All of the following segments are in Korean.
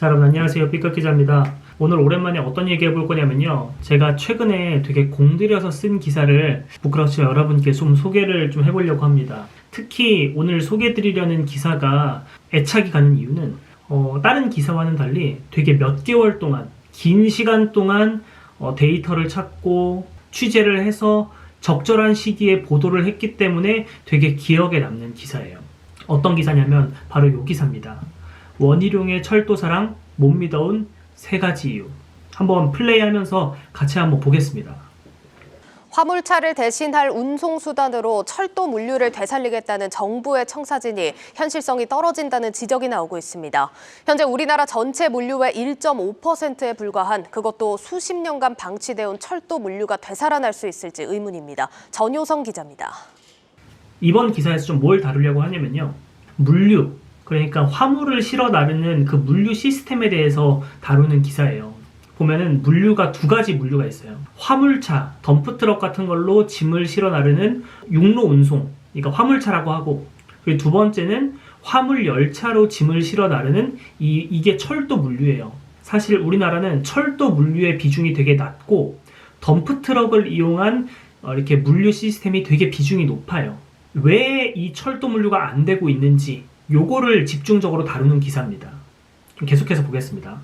자, 여러분 안녕하세요. 삐끗 기자입니다. 오늘 오랜만에 어떤 얘기 해볼 거냐면요. 제가 최근에 되게 공들여서 쓴 기사를 부끄럽지만 여러분께 좀 소개를 좀 해보려고 합니다. 특히 오늘 소개해드리려는 기사가 애착이 가는 이유는 다른 기사와는 달리 되게 몇 개월 동안, 긴 시간 동안 데이터를 찾고 취재를 해서 적절한 시기에 보도를 했기 때문에 되게 기억에 남는 기사예요. 어떤 기사냐면 바로 이 기사입니다. 원희룡의 철도사랑 못 믿어온 3가지 이유. 한번 플레이하면서 같이 한번 보겠습니다. 화물차를 대신할 운송수단으로 철도 물류를 되살리겠다는 정부의 청사진이 현실성이 떨어진다는 지적이 나오고 있습니다. 현재 우리나라 전체 물류의 1.5%에 불과한, 그것도 수십 년간 방치되어 온 철도 물류가 되살아날 수 있을지 의문입니다. 전효성 기자입니다. 이번 기사에서 좀 뭘 다루려고 하냐면요. 물류, 그러니까 화물을 실어 나르는 그 물류 시스템에 대해서 다루는 기사예요. 보면은 물류가 2가지 물류가 있어요. 화물차, 덤프트럭 같은 걸로 짐을 실어 나르는 육로 운송, 그러니까 화물차라고 하고, 그리고 두 번째는 화물 열차로 짐을 실어 나르는 이게 철도 물류예요. 사실 우리나라는 철도 물류의 비중이 되게 낮고 덤프트럭을 이용한 이렇게 물류 시스템이 되게 비중이 높아요. 왜 이 철도 물류가 안 되고 있는지 요거를 집중적으로 다루는 기사입니다. 계속해서 보겠습니다.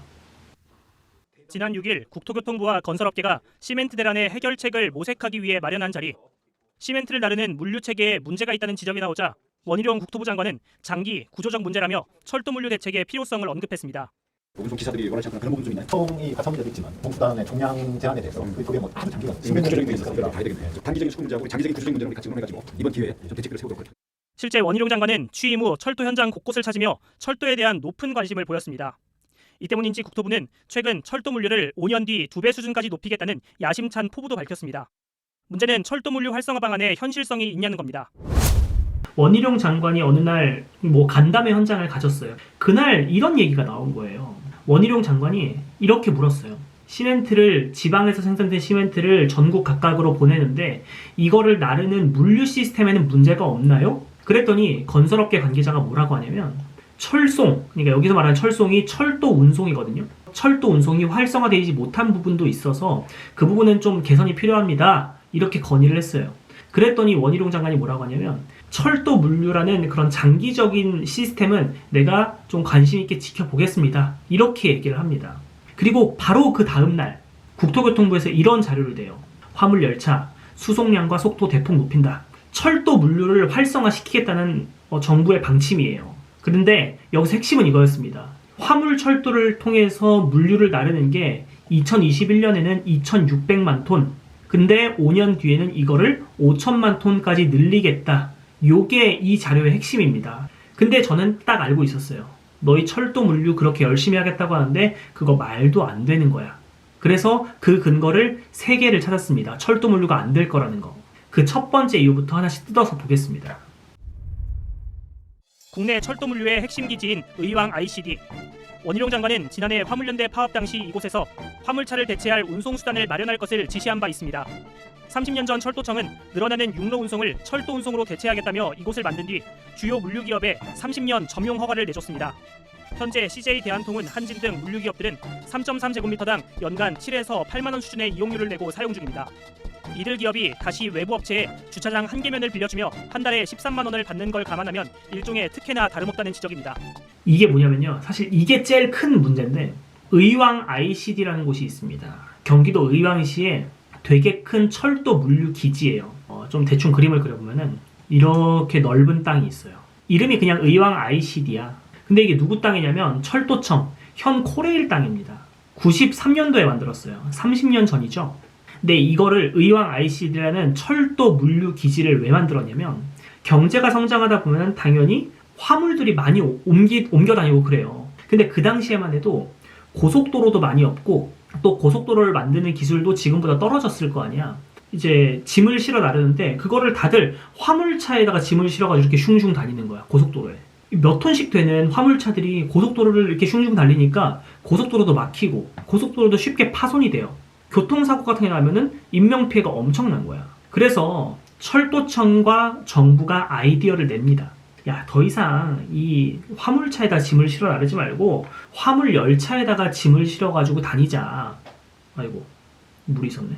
지난 6일 국토교통부와 건설업계가 시멘트 대란의 해결책을 모색하기 위해 마련한 자리. 시멘트를 나르는 물류체계에 문제가 있다는 지적이 나오자 원희룡 국토부 장관은 장기 구조적 문제라며 철도 물류 대책의 필요성을 언급했습니다. 운송 기사들이 원하지 않는 그런 부분 좀 있나요? 통이 가성비도 있지만 공수단의 총량 제한에 대해서 그게 뭐 아주 장기간 구조적인 문제가 다 되겠네요. 단기적인 수급 문제하고 장기적인 구조적인 문제를 같이 논해가지고 이번 기회에 좀 대책을 세우도록 하겠습니다. 실제 원희룡 장관은 취임 후 철도 현장 곳곳을 찾으며 철도에 대한 높은 관심을 보였습니다. 이 때문인지 국토부는 최근 철도 물류를 5년 뒤 2배 수준까지 높이겠다는 야심찬 포부도 밝혔습니다. 문제는 철도 물류 활성화 방안에 현실성이 있냐는 겁니다. 원희룡 장관이 어느 날 간담회 현장을 가졌어요. 그날 이런 얘기가 나온 거예요. 원희룡 장관이 이렇게 물었어요. 시멘트를, 지방에서 생산된 시멘트를 전국 각각으로 보내는데 이거를 나르는 물류 시스템에는 문제가 없나요? 그랬더니 건설업계 관계자가 뭐라고 하냐면 철송, 그러니까 여기서 말하는 철송이 철도 운송이거든요. 철도 운송이 활성화되지 못한 부분도 있어서 그 부분은 좀 개선이 필요합니다. 이렇게 건의를 했어요. 그랬더니 원희룡 장관이 뭐라고 하냐면 철도 물류라는 그런 장기적인 시스템은 내가 좀 관심 있게 지켜보겠습니다. 이렇게 얘기를 합니다. 그리고 바로 그 다음날 국토교통부에서 이런 자료를 내요. 화물열차 수송량과 속도 대폭 높인다. 철도 물류를 활성화시키겠다는 정부의 방침이에요. 그런데 여기서 핵심은 이거였습니다. 화물 철도를 통해서 물류를 나르는 게 2021년에는 2,600만 톤, 근데 5년 뒤에는 이거를 5천만 톤까지 늘리겠다. 요게 이 자료의 핵심입니다. 근데 저는 딱 알고 있었어요. 너희 철도 물류 그렇게 열심히 하겠다고 하는데 그거 말도 안 되는 거야. 그래서 그 근거를 3개를 찾았습니다. 철도 물류가 안 될 거라는 거. 그 첫 번째 이유부터 하나씩 뜯어서 보겠습니다. 국내 철도 물류의 핵심 기지인 의왕 ICD. 원희룡 장관은 지난해 화물연대 파업 당시 이곳에서 화물차를 대체할 운송수단을 마련할 것을 지시한 바 있습니다. 30년 전 철도청은 늘어나는 육로 운송을 철도 운송으로 대체하겠다며 이곳을 만든 뒤 주요 물류기업에 30년 점용 허가를 내줬습니다. 현재 CJ 대한통운, 한진 등 물류기업들은 3.3제곱미터당 연간 7에서 8만 원 수준의 이용료를 내고 사용 중입니다. 이들 기업이 다시 외부 업체에 주차장 1개면을 빌려주며 한 달에 13만 원을 받는 걸 감안하면 일종의 특혜나 다름없다는 지적입니다. 이게 뭐냐면요. 사실 이게 제일 큰 문제인데 의왕 ICD라는 곳이 있습니다. 경기도 의왕시에 되게 큰 철도 물류 기지예요. 좀 대충 그림을 그려보면은 이렇게 넓은 땅이 있어요. 이름이 그냥 의왕 ICD야. 근데 이게 누구 땅이냐면 철도청, 현 코레일 땅입니다. 93년도에 만들었어요. 30년 전이죠. 근데 이거를 의왕 ICD라는 철도 물류 기지를 왜 만들었냐면 경제가 성장하다 보면 당연히 화물들이 많이 옮겨 다니고 그래요. 근데 그 당시에만 해도 고속도로도 많이 없고 또 고속도로를 만드는 기술도 지금보다 떨어졌을 거 아니야. 이제 짐을 실어 나르는데 그거를 다들 화물차에다가 짐을 실어가지고 이렇게 슝슝 다니는 거야. 고속도로에. 몇 톤씩 되는 화물차들이 고속도로를 이렇게 슝슝 달리니까 고속도로도 막히고 고속도로도 쉽게 파손이 돼요. 교통사고 같은 게 나면은 인명피해가 엄청난 거야. 그래서 철도청과 정부가 아이디어를 냅니다. 야, 더 이상 이 화물차에다 짐을 실어 나르지 말고 화물 열차에다가 짐을 실어가지고 다니자. 아이고, 물이 있었네.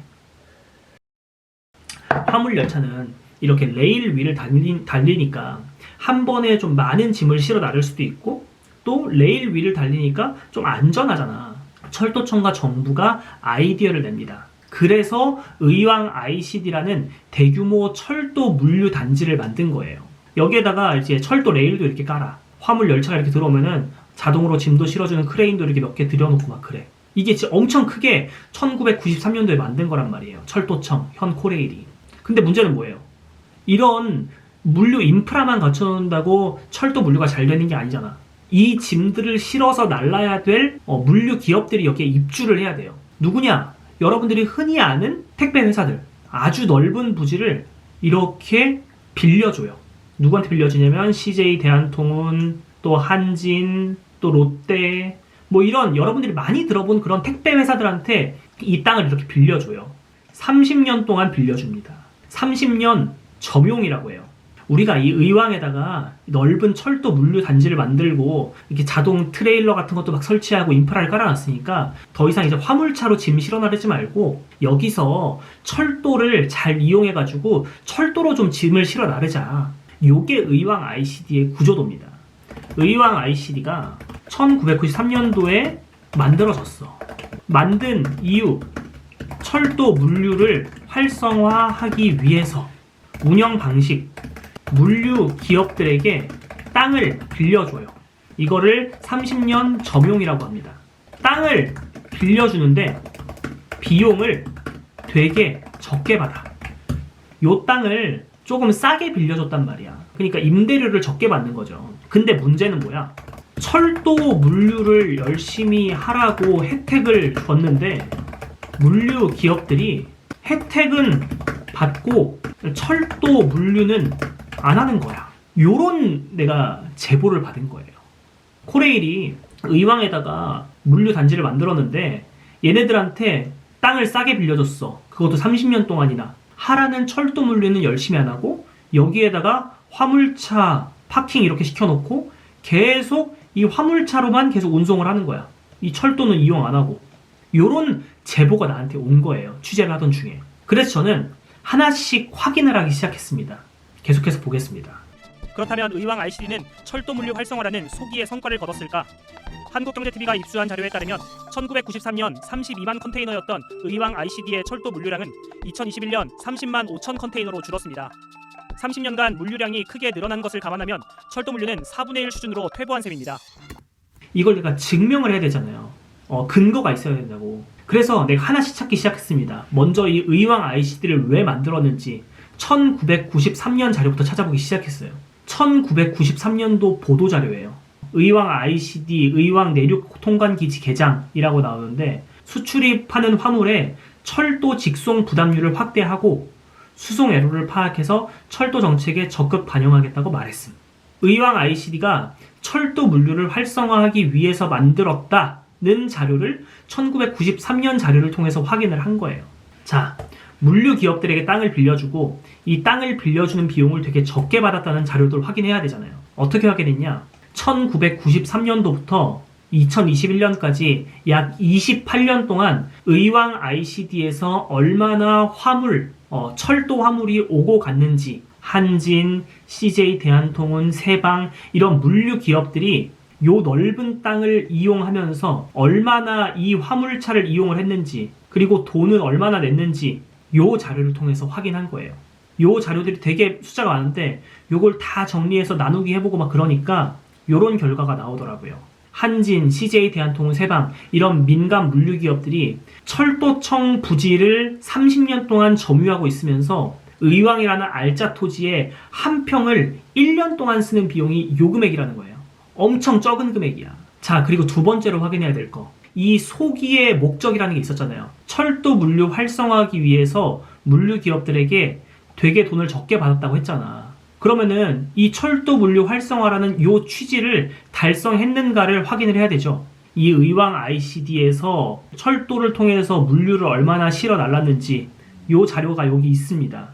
화물 열차는 이렇게 레일 위를 달리니까 한 번에 좀 많은 짐을 실어 나를 수도 있고 또 레일 위를 달리니까 좀 안전하잖아. 철도청과 정부가 아이디어를 냅니다. 그래서 의왕 ICD라는 대규모 철도 물류 단지를 만든 거예요. 여기에다가 이제 철도 레일도 이렇게 깔아. 화물 열차가 이렇게 들어오면은 자동으로 짐도 실어주는 크레인도 이렇게 몇 개 들여놓고 막 그래. 이게 진짜 엄청 크게 1993년도에 만든 거란 말이에요. 철도청, 현 코레일이. 근데 문제는 뭐예요? 이런 물류 인프라만 갖춰놓는다고 철도 물류가 잘 되는 게 아니잖아. 이 짐들을 실어서 날라야 될 물류 기업들이 여기에 입주를 해야 돼요. 누구냐? 여러분들이 흔히 아는 택배 회사들. 아주 넓은 부지를 이렇게 빌려줘요. 누구한테 빌려주냐면 CJ 대한통운, 또 한진, 또 롯데, 뭐 이런 여러분들이 많이 들어본 그런 택배 회사들한테 이 땅을 이렇게 빌려줘요. 30년 동안 빌려줍니다. 30년 점용이라고 해요. 우리가 이 의왕에다가 넓은 철도 물류 단지를 만들고 이렇게 자동 트레일러 같은 것도 막 설치하고 인프라를 깔아놨으니까 더 이상 이제 화물차로 짐 실어 나르지 말고 여기서 철도를 잘 이용해가지고 철도로 좀 짐을 실어 나르자. 요게 의왕 ICD의 구조도입니다. 의왕 ICD가 1993년도에 만들어졌어. 만든 이유, 철도 물류를 활성화하기 위해서 운영 방식, 물류 기업들에게 땅을 빌려줘요. 이거를 30년 점용이라고 합니다. 땅을 빌려주는데 비용을 되게 적게 받아. 요 땅을 조금 싸게 빌려줬단 말이야. 그러니까 임대료를 적게 받는 거죠. 근데 문제는 뭐야? 철도 물류를 열심히 하라고 혜택을 줬는데 물류 기업들이 혜택은 받고 철도 물류는 안 하는 거야. 요런 내가 제보를 받은 거예요. 코레일이 의왕에다가 물류 단지를 만들었는데 얘네들한테 땅을 싸게 빌려줬어. 그것도 30년 동안이나. 하라는 철도 물류는 열심히 안 하고 여기에다가 화물차 파킹 이렇게 시켜놓고 계속 이 화물차로만 계속 운송을 하는 거야. 이 철도는 이용 안 하고. 요런 제보가 나한테 온 거예요. 취재를 하던 중에. 그래서 저는 하나씩 확인을 하기 시작했습니다. 계속해서 보겠습니다. 그렇다면 의왕 ICD는 철도 물류 활성화라는 소기의 성과를 거뒀을까? 한국경제TV가 입수한 자료에 따르면 1993년 32만 컨테이너였던 의왕 ICD의 철도 물류량은 2021년 30만 5천 컨테이너로 줄었습니다. 30년간 물류량이 크게 늘어난 것을 감안하면 철도 물류는 4분의 1 수준으로 퇴보한 셈입니다. 이걸 내가 증명을 해야 되잖아요. 근거가 있어야 된다고. 그래서 내가 하나씩 찾기 시작했습니다. 먼저 이 의왕 ICD를 왜 만들었는지 1993년 자료부터 찾아보기 시작했어요. 1993년도 보도자료예요. 의왕 ICD, 의왕 내륙 통관기지 개장이라고 나오는데 수출입하는 화물에 철도 직송 부담률을 확대하고 수송 애로를 파악해서 철도 정책에 적극 반영하겠다고 말했음. 의왕 ICD가 철도 물류를 활성화하기 위해서 만들었다는 자료를 1993년 자료를 통해서 확인을 한 거예요. 자, 물류 기업들에게 땅을 빌려주고 이 땅을 빌려주는 비용을 되게 적게 받았다는 자료들 확인해야 되잖아요. 어떻게 확인했냐? 1993년도부터 2021년까지 약 28년 동안 의왕 ICD에서 얼마나 화물, 철도 화물이 오고 갔는지 한진, CJ 대한통운, 세방 이런 물류 기업들이 요 넓은 땅을 이용하면서 얼마나 이 화물차를 이용을 했는지 그리고 돈은 얼마나 냈는지 요 자료를 통해서 확인한 거예요. 요 자료들이 되게 숫자가 많은데 요걸 다 정리해서 나누기 해보고 막 그러니까 요런 결과가 나오더라고요. 한진, CJ 대한통운, 세방 이런 민간 물류 기업들이 철도청 부지를 30년 동안 점유하고 있으면서 의왕이라는 알짜 토지에 한 평을 1년 동안 쓰는 비용이 요 금액이라는 거예요. 엄청 적은 금액이야. 자, 그리고 두 번째로 확인해야 될 거. 이 소기의 목적이라는 게 있었잖아요. 철도 물류 활성화하기 위해서 물류 기업들에게 되게 돈을 적게 받았다고 했잖아. 그러면은 이 철도 물류 활성화라는 요 취지를 달성했는가를 확인을 해야 되죠. 이 의왕 ICD에서 철도를 통해서 물류를 얼마나 실어 날랐는지 요 자료가 여기 있습니다.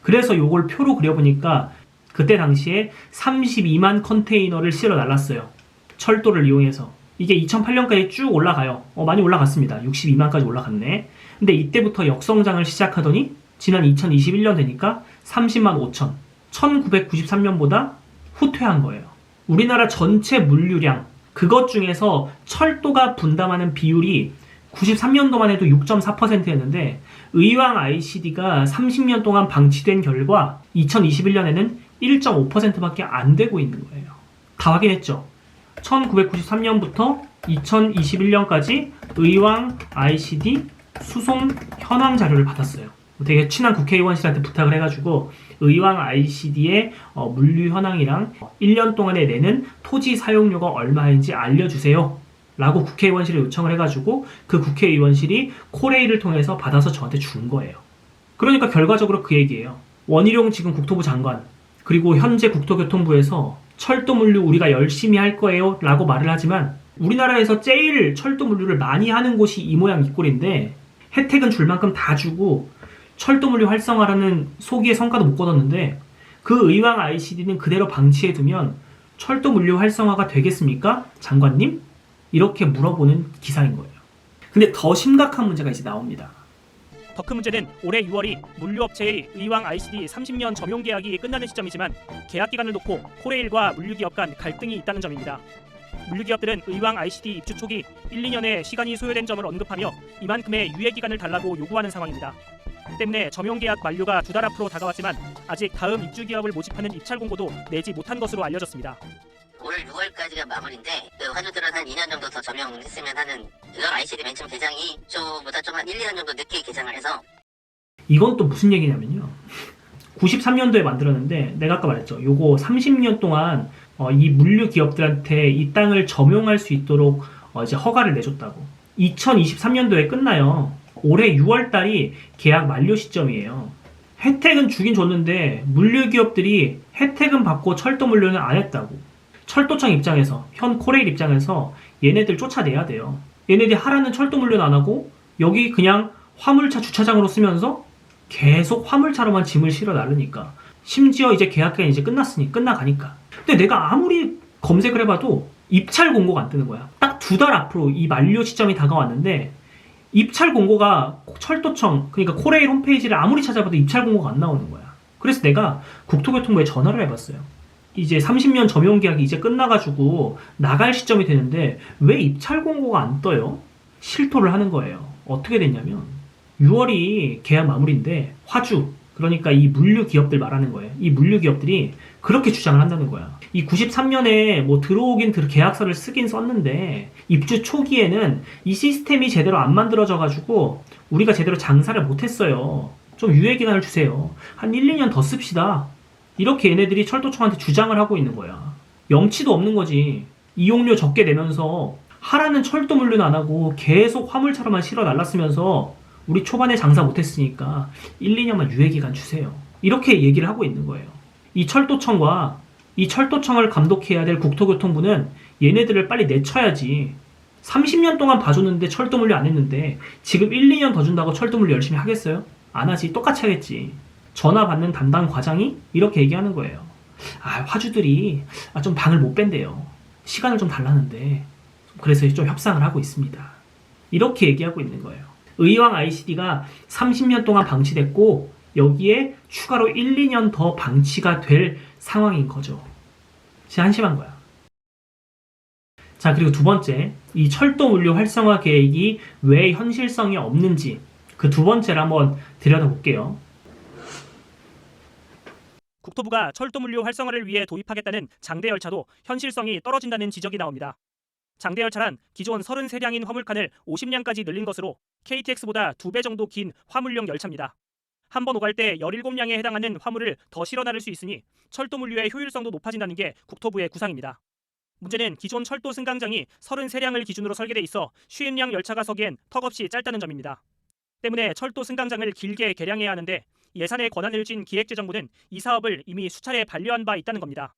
그래서 요걸 표로 그려보니까 그때 당시에 32만 컨테이너를 실어 날랐어요. 철도를 이용해서. 이게 2008년까지 쭉 올라가요. 많이 올라갔습니다. 62만까지 올라갔네. 근데 이때부터 역성장을 시작하더니 지난 2021년 되니까 30만 5천. 1993년보다 후퇴한 거예요. 우리나라 전체 물류량, 그것 중에서 철도가 분담하는 비율이 93년도만 해도 6.4%였는데 의왕 ICD가 30년 동안 방치된 결과 2021년에는 1.5%밖에 안 되고 있는 거예요. 다 확인했죠? 1993년부터 2021년까지 의왕 ICD 수송 현황 자료를 받았어요. 되게 친한 국회의원실한테 부탁을 해가지고 의왕 ICD의 물류 현황이랑 1년 동안에 내는 토지 사용료가 얼마인지 알려주세요 라고 국회의원실에 요청을 해가지고 그 국회의원실이 코레일을 통해서 받아서 저한테 준 거예요. 그러니까 결과적으로 그 얘기예요. 원희룡 지금 국토부 장관 그리고 현재 국토교통부에서 철도 물류 우리가 열심히 할 거예요 라고 말을 하지만 우리나라에서 제일 철도 물류를 많이 하는 곳이 이 모양 이 꼴인데 혜택은 줄 만큼 다 주고 철도 물류 활성화라는 소기의 성과도 못 거뒀는데 그 의왕 ICD는 그대로 방치해두면 철도 물류 활성화가 되겠습니까? 장관님? 이렇게 물어보는 기사인 거예요. 근데 더 심각한 문제가 이제 나옵니다. 더 큰 문제는 올해 6월이 물류업체의 의왕 ICD 30년 점용 계약이 끝나는 시점이지만 계약 기간을 놓고 코레일과 물류기업 간 갈등이 있다는 점입니다. 물류기업들은 의왕 ICD 입주 초기 1, 2년의 시간이 소요된 점을 언급하며 이만큼의 유예 기간을 달라고 요구하는 상황입니다. 때문에 점용 계약 만료가 2달 앞으로 다가왔지만 아직 다음 입주 기업을 모집하는 입찰 공고도 내지 못한 것으로 알려졌습니다. 올 6월까지가 마무리인데 그 화주들은 한 2년 정도 더 점용했으면 하는 의왕 ICD 맨 처음 개장이 저보다 좀 한 1, 2년 정도 늦게 개장을 해서 이건 또 무슨 얘기냐면요. 93년도에 만들었는데 내가 아까 말했죠. 요거 30년 동안 이 물류 기업들한테 이 땅을 점용할 수 있도록 이제 허가를 내줬다고. 2023년도에 끝나요. 올해 6월 달이 계약 만료 시점이에요. 혜택은 주긴 줬는데 물류 기업들이 혜택은 받고 철도 물류는 안 했다고. 철도청 입장에서, 현 코레일 입장에서 얘네들 쫓아내야 돼요. 얘네들이 하라는 철도 물류는 안 하고 여기 그냥 화물차 주차장으로 쓰면서 계속 화물차로만 짐을 실어 나르니까. 심지어 이제 계약기간이 이제 끝나가니까. 근데 내가 아무리 검색을 해봐도 입찰 공고가 안 뜨는 거야. 딱 2달 앞으로 이 만료 시점이 다가왔는데 입찰 공고가 철도청, 그러니까 코레일 홈페이지를 아무리 찾아봐도 입찰 공고가 안 나오는 거야. 그래서 내가 국토교통부에 전화를 해봤어요. 이제 30년 점용 계약이 이제 끝나가지고 나갈 시점이 되는데 왜 입찰 공고가 안 떠요? 실토를 하는 거예요. 어떻게 됐냐면 6월이 계약 마무리인데 화주, 그러니까 이 물류 기업들 말하는 거예요. 이 물류 기업들이 그렇게 주장을 한다는 거야. 이 93년에 뭐 계약서를 쓰긴 썼는데 입주 초기에는 이 시스템이 제대로 안 만들어져 가지고 우리가 제대로 장사를 못 했어요. 좀 유예 기간을 주세요. 한 1, 2년 더 씁시다. 이렇게 얘네들이 철도청한테 주장을 하고 있는 거야. 염치도 없는 거지. 이용료 적게 내면서 하라는 철도 물류는 안 하고 계속 화물차로만 실어 날랐으면서 우리 초반에 장사 못했으니까 1, 2년만 유예기간 주세요. 이렇게 얘기를 하고 있는 거예요. 이 철도청과 이 철도청을 감독해야 될 국토교통부는 얘네들을 빨리 내쳐야지. 30년 동안 봐줬는데 철도 물류 안 했는데 지금 1, 2년 더 준다고 철도 물류 열심히 하겠어요? 안 하지. 똑같이 하겠지. 전화 받는 담당 과장이 이렇게 얘기하는 거예요. 화주들이 좀 방을 못 뺀대요. 시간을 좀 달라는데 그래서 좀 협상을 하고 있습니다. 이렇게 얘기하고 있는 거예요. 의왕 ICD가 30년 동안 방치됐고 여기에 추가로 1, 2년 더 방치가 될 상황인 거죠. 진짜 한심한 거야. 자, 그리고 두 번째, 이 철도 물류 활성화 계획이 왜 현실성이 없는지 그 두 번째를 한번 들여다볼게요. 국토부가 철도 물류 활성화를 위해 도입하겠다는 장대 열차도 현실성이 떨어진다는 지적이 나옵니다. 장대 열차란 기존 33량인 화물칸을 50량까지 늘린 것으로 KTX보다 2배 정도 긴 화물용 열차입니다. 한 번 오갈 때 17량에 해당하는 화물을 더 실어 나를 수 있으니 철도 물류의 효율성도 높아진다는 게 국토부의 구상입니다. 문제는 기존 철도 승강장이 33량을 기준으로 설계돼 있어 50량 열차가 서기엔 턱없이 짧다는 점입니다. 때문에 철도 승강장을 길게 개량해야 하는데 예산에 권한을 쥔 기획재정부는 이 사업을 이미 수차례 반려한 바 있다는 겁니다.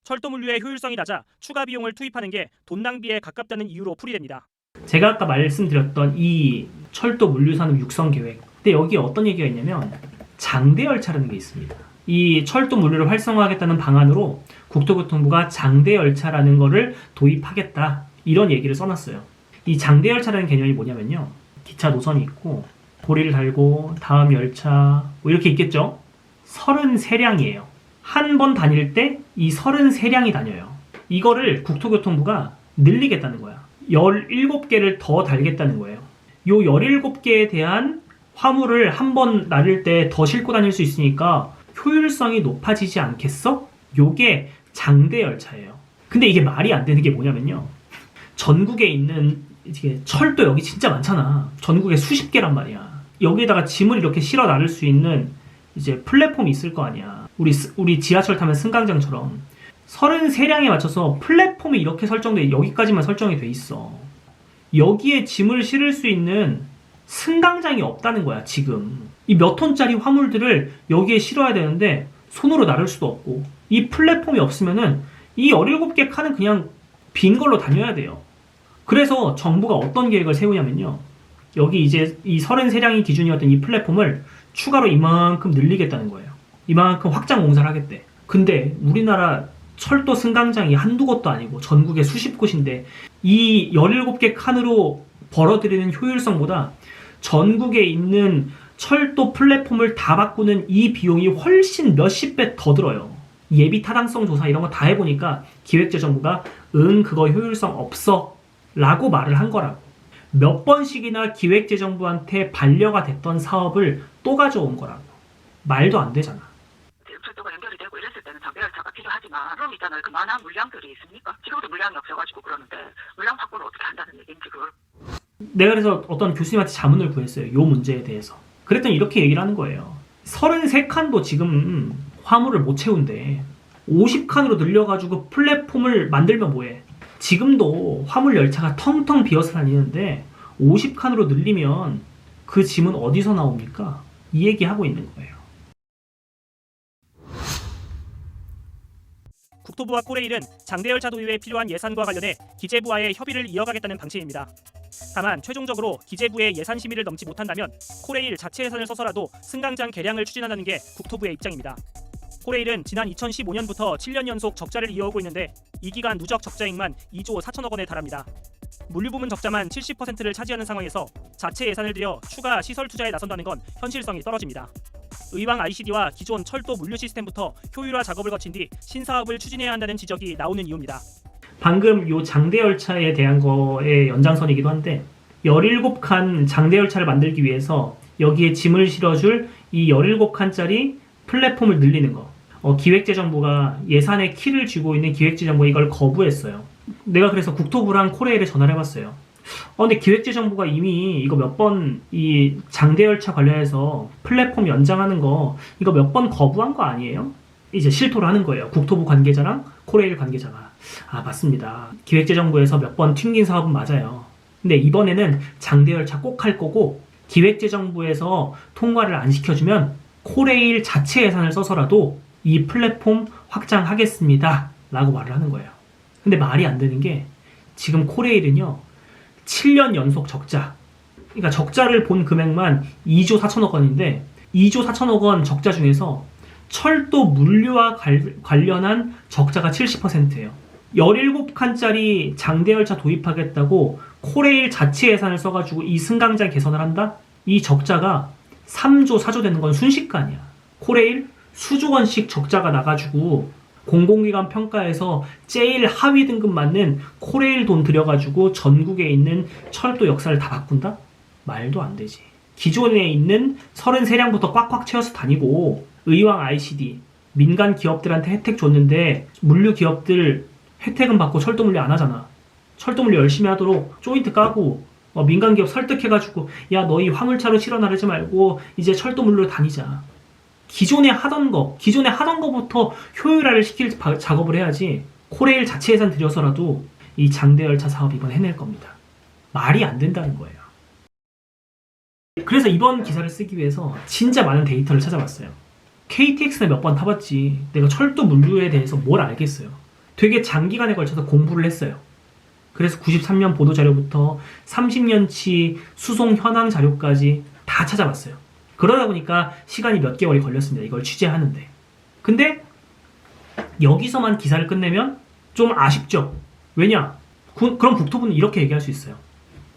철도 물류의 효율성이 낮아 추가 비용을 투입하는 게 돈 낭비에 가깝다는 이유로 풀이됩니다. 제가 아까 말씀드렸던 이 철도 물류 산업 육성 계획. 근데 여기에 어떤 얘기가 있냐면 장대 열차라는 게 있습니다. 이 철도 물류를 활성화하겠다는 방안으로 국토교통부가 장대열차라는 거를 도입하겠다. 이런 얘기를 써놨어요. 이 장대열차라는 개념이 뭐냐면요. 기차 노선이 있고 고리를 달고 다음 열차 뭐 이렇게 있겠죠. 33량이에요. 한 번 다닐 때 이 33량이 다녀요. 이거를 국토교통부가 늘리겠다는 거야. 17개를 더 달겠다는 거예요. 요 17개에 대한 화물을 한 번 나를 때 더 싣고 다닐 수 있으니까 효율성이 높아지지 않겠어? 요게 장대열차예요. 근데 이게 말이 안 되는 게 뭐냐면요. 전국에 있는 이게 철도 여기 진짜 많잖아. 전국에 수십 개란 말이야. 여기에다가 짐을 이렇게 실어 나를 수 있는 이제 플랫폼이 있을 거 아니야. 우리 지하철 타면 승강장처럼 33량에 맞춰서 플랫폼이 이렇게 여기까지만 설정이 돼 있어. 여기에 짐을 실을 수 있는 승강장이 없다는 거야, 지금. 이 몇 톤짜리 화물들을 여기에 실어야 되는데 손으로 나를 수도 없고 이 플랫폼이 없으면은 이 17개 칸은 그냥 빈 걸로 다녀야 돼요. 그래서 정부가 어떤 계획을 세우냐면요. 여기 이제 이 33량이 기준이었던 이 플랫폼을 추가로 이만큼 늘리겠다는 거예요. 이만큼 확장 공사를 하겠대. 근데 우리나라 철도 승강장이 한두 곳도 아니고 전국에 수십 곳인데 이 17개 칸으로 벌어들이는 효율성보다 전국에 있는 철도 플랫폼을 다 바꾸는 이 비용이 훨씬 몇십 배 더 들어요. 예비 타당성 조사 이런 거 다 해보니까 기획재정부가 그거 효율성 없어 라고 말을 한 거라고. 몇 번씩이나 기획재정부한테 반려가 됐던 사업을 또 가져온 거라고. 말도 안 되잖아. 철도가 연결이 되고 이랬을 때는 장대열차가 필요하지만 그럼 있잖아요. 그만한 물량들이 있습니까? 지금도 물량이 없어가지고 그러는데 물량 확보를 어떻게 한다는 얘기인지 그걸. 내가 그래서 어떤 교수님한테 자문을 구했어요. 요 문제에 대해서. 그랬더니 이렇게 얘기를 하는 거예요. 33칸도 지금 화물을 못 채운대. 50칸으로 늘려가지고 플랫폼을 만들면 뭐해? 지금도 화물 열차가 텅텅 비어서 다니는데 50칸으로 늘리면 그 짐은 어디서 나옵니까? 이 얘기하고 있는 거예요. 국토부와 코레일은 장대열차 도입에 필요한 예산과 관련해 기재부와의 협의를 이어가겠다는 방침입니다. 다만 최종적으로 기재부의 예산 심의를 넘지 못한다면 코레일 자체 예산을 써서라도 승강장 개량을 추진한다는 게 국토부의 입장입니다. 코레일은 지난 2015년부터 7년 연속 적자를 이어오고 있는데 이 기간 누적 적자액만 2조 4천억 원에 달합니다. 물류부문 적자만 70%를 차지하는 상황에서 자체 예산을 들여 추가 시설 투자에 나선다는 건 현실성이 떨어집니다. 의왕 ICD와 기존 철도 물류 시스템부터 효율화 작업을 거친 뒤 신사업을 추진해야 한다는 지적이 나오는 이유입니다. 방금 요 장대열차에 대한 거의 연장선이기도 한데 17칸 장대열차를 만들기 위해서 여기에 짐을 실어줄 이 17칸짜리 플랫폼을 늘리는 거. 기획재정부가 예산의 키를 쥐고 있는 기획재정부가 이걸 거부했어요. 내가 그래서 국토부랑 코레일에 전화를 해봤어요. 근데 기획재정부가 이미 이거 몇 번 이 장대열차 관련해서 플랫폼 연장하는 거 이거 몇 번 거부한 거 아니에요? 이제 실토를 하는 거예요. 국토부 관계자랑 코레일 관계자가. 맞습니다. 기획재정부에서 몇 번 튕긴 사업은 맞아요. 근데 이번에는 장대열차 꼭 할 거고 기획재정부에서 통과를 안 시켜주면 코레일 자체 예산을 써서라도 이 플랫폼 확장하겠습니다 라고 말을 하는 거예요. 근데 말이 안 되는 게 지금 코레일은요 7년 연속 적자, 그러니까 적자를 본 금액만 2조 4천억 원인데 2조 4천억 원 적자 중에서 철도 물류와 관련한 적자가 70%예요. 17칸짜리 장대열차 도입하겠다고 코레일 자체 예산을 써가지고 이 승강장 개선을 한다? 이 적자가 3조 4조 되는 건 순식간이야. 코레일 수조 원씩 적자가 나가지고 공공기관 평가에서 제일 하위 등급 맞는 코레일 돈 들여가지고 전국에 있는 철도 역사를 다 바꾼다? 말도 안 되지. 기존에 있는 33량부터 꽉꽉 채워서 다니고 의왕 ICD 민간 기업들한테 혜택 줬는데 물류 기업들 혜택은 받고 철도 물류 안 하잖아. 철도 물류 열심히 하도록 조인트 까고 민간 기업 설득해가지고 야 너희 화물차로 실어 나르지 말고 이제 철도 물류로 다니자. 기존에 하던 거부터 효율화를 시킬 작업을 해야지. 코레일 자체 예산 들여서라도 이 장대열차 사업 이번 해낼 겁니다. 말이 안 된다는 거예요. 그래서 이번 기사를 쓰기 위해서 진짜 많은 데이터를 찾아봤어요. KTX는 몇 번 타봤지 내가 철도 물류에 대해서 뭘 알겠어요. 되게 장기간에 걸쳐서 공부를 했어요. 그래서 93년 보도자료부터 30년치 수송 현황 자료까지 다 찾아봤어요. 그러다 보니까 시간이 몇 개월이 걸렸습니다. 이걸 취재하는데. 근데 여기서만 기사를 끝내면 좀 아쉽죠. 왜냐? 그럼 국토부는 이렇게 얘기할 수 있어요.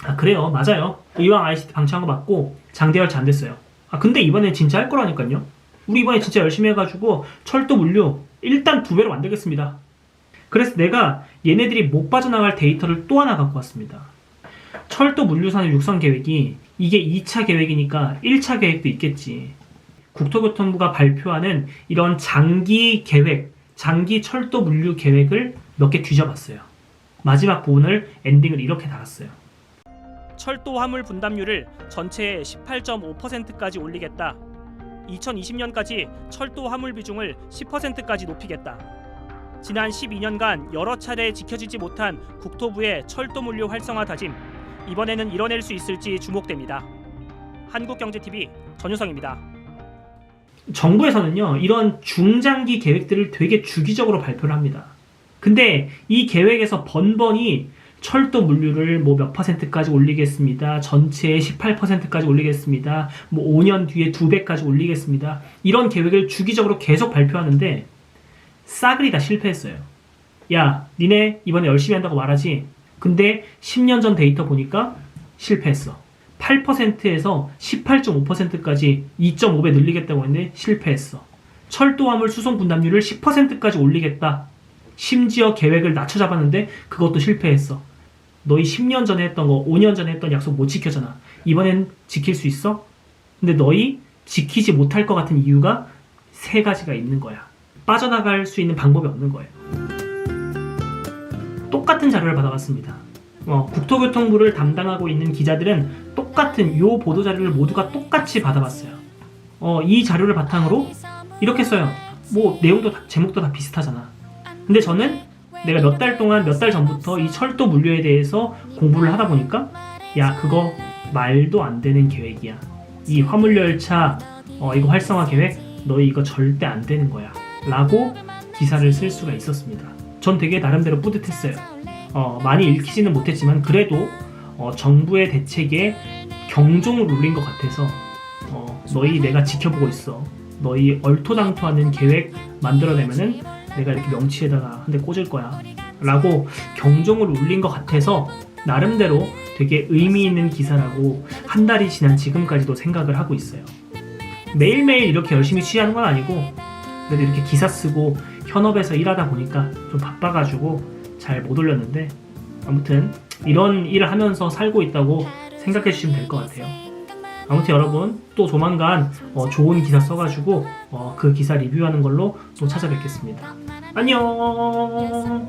아, 그래요. 맞아요. 의왕 ICT 방치한 거 맞고 장대열차 안 됐어요. 아, 근데 이번에 진짜 할 거라니까요. 우리 이번에 진짜 열심히 해가지고 철도 물류 일단 2배로 만들겠습니다. 그래서 내가 얘네들이 못 빠져나갈 데이터를 또 하나 갖고 왔습니다. 철도 물류산업 육성 계획이 이게 2차 계획이니까 1차 계획도 있겠지. 국토교통부가 발표하는 이런 장기 계획, 장기 철도 물류 계획을 몇 개 뒤져봤어요. 마지막 부분을 엔딩을 이렇게 달았어요. 철도 화물 분담률을 전체의 18.5%까지 올리겠다. 2020년까지 철도 화물 비중을 10%까지 높이겠다. 지난 12년간 여러 차례 지켜지지 못한 국토부의 철도 물류 활성화 다짐, 이번에는 이뤄낼 수 있을지 주목됩니다. 한국경제TV 전유성입니다. 정부에서는요, 이런 중장기 계획들을 되게 주기적으로 발표를 합니다. 근데 이 계획에서 번번이 철도 물류를 뭐 몇 %까지 올리겠습니다. 전체의 18%까지 올리겠습니다. 뭐 5년 뒤에 2배까지 올리겠습니다. 이런 계획을 주기적으로 계속 발표하는데 싸그리 다 실패했어요. 야, 니네 이번에 열심히 한다고 말하지? 근데 10년 전 데이터 보니까 실패했어. 8%에서 18.5%까지 2.5배 늘리겠다고 했는데 실패했어. 철도 화물 수송 분담률을 10%까지 올리겠다. 심지어 계획을 낮춰 잡았는데 그것도 실패했어. 너희 10년 전에 했던 거, 5년 전에 했던 약속 못 지켰잖아. 이번엔 지킬 수 있어? 근데 너희 지키지 못할 것 같은 이유가 3가지가 있는 거야. 빠져나갈 수 있는 방법이 없는 거예요. 똑같은 자료를 받아봤습니다. 국토교통부를 담당하고 있는 기자들은 똑같은 요 보도자료를 모두가 똑같이 받아봤어요. 이 자료를 바탕으로 이렇게 써요. 뭐 내용도 제목도 다 비슷하잖아. 근데 저는 내가 몇 달 동안, 몇 달 전부터 이 철도 물류에 대해서 공부를 하다 보니까 야, 그거 말도 안 되는 계획이야. 이 화물열차 이거 활성화 계획 너희 이거 절대 안 되는 거야 라고 기사를 쓸 수가 있었습니다. 전 되게 나름대로 뿌듯했어요. 많이 읽히지는 못했지만 그래도 정부의 대책에 경종을 울린 것 같아서 너희 내가 지켜보고 있어. 너희 얼토당토하는 계획 만들어내면은 내가 이렇게 명치에다가 한 대 꽂을 거야 라고 경종을 울린 것 같아서 나름대로 되게 의미 있는 기사라고 한 달이 지난 지금까지도 생각을 하고 있어요. 매일매일 이렇게 열심히 취하는 건 아니고 그래도 이렇게 기사 쓰고 현업에서 일하다 보니까 좀 바빠가지고 잘 못 올렸는데 아무튼 이런 일을 하면서 살고 있다고 생각해 주시면 될 것 같아요. 아무튼 여러분 또 조만간 좋은 기사 써가지고 그 기사 리뷰하는 걸로 또 찾아뵙겠습니다. 안녕.